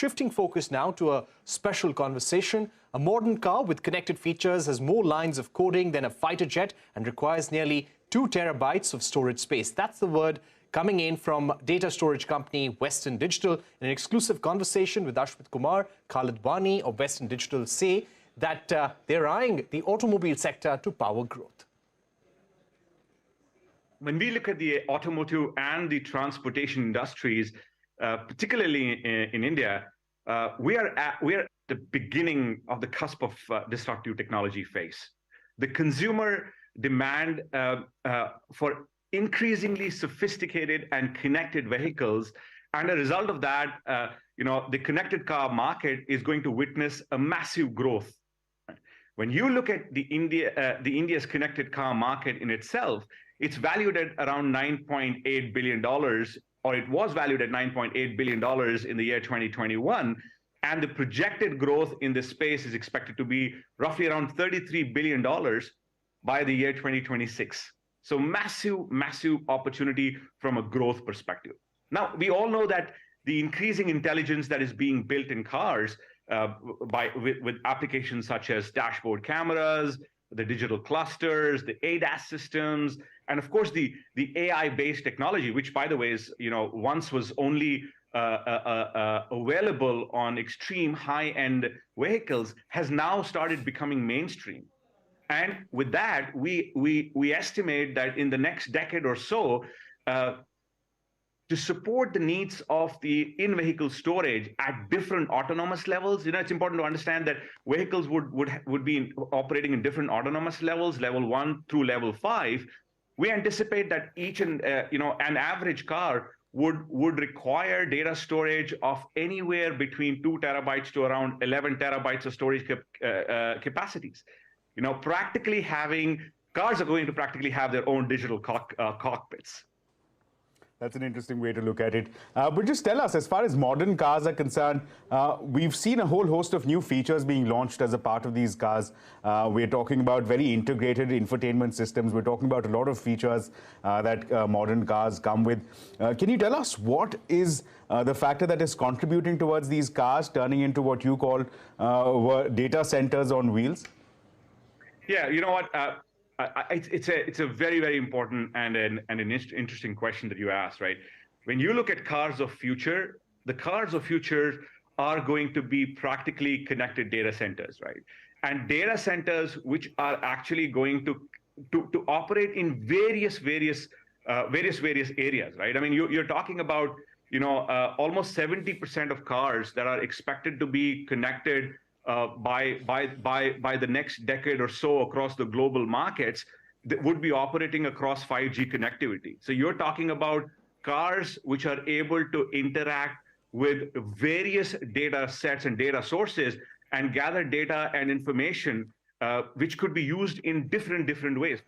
Shifting focus now to a special conversation. A modern car with connected features has more lines of coding than a fighter jet and requires nearly 2 terabytes of storage space. That's the word coming in from data storage company Western Digital. In an exclusive conversation with Ashwit Kumar, Khalid Wani of Western Digital say that they're eyeing the automobile sector to power growth. When we look at the automotive and the transportation industries, particularly in India, we are at the beginning of the cusp of disruptive technology phase. The consumer demand for increasingly sophisticated and connected vehicles, and a result of that, the connected car market is going to witness a massive growth. When you look at the India's connected car market in itself, it's valued at around $9.8 billion, or it was valued at $9.8 billion in the year 2021. And the projected growth in this space is expected to be roughly around $33 billion by the year 2026. So massive, massive opportunity from a growth perspective. Now, we all know that the increasing intelligence that is being built in cars with applications such as dashboard cameras, the digital clusters, the ADAS systems, and of course the AI-based technology, which, by the way, is once was only available on extreme high-end vehicles, has now started becoming mainstream. And with that, we estimate that in the next decade or so, to support the needs of the in-vehicle storage at different autonomous levels, it's important to understand that vehicles would be operating in different autonomous levels, level 1 through level 5. We anticipate that each an average car would require data storage of anywhere between 2 terabytes to around 11 terabytes of storage capacities. Cars are going to practically have their own digital cockpits. That's an interesting way to look at it. But just tell us, as far as modern cars are concerned, we've seen a whole host of new features being launched as a part of these cars. We're talking about very integrated infotainment systems. We're talking about a lot of features that modern cars come with. Can you tell us what is the factor that is contributing towards these cars turning into what you call data centers on wheels? Yeah, you know what? It's a very, very important and an interesting question that you asked, right? When you look at cars of future, the cars of future are going to be practically connected data centers, right? And data centers which are actually going to operate in various areas, right? I mean, you're talking about almost 70% of cars that are expected to be connected by the next decade or so across the global markets that would be operating across 5G connectivity. So you're talking about cars which are able to interact with various data sets and data sources and gather data and information which could be used in different ways.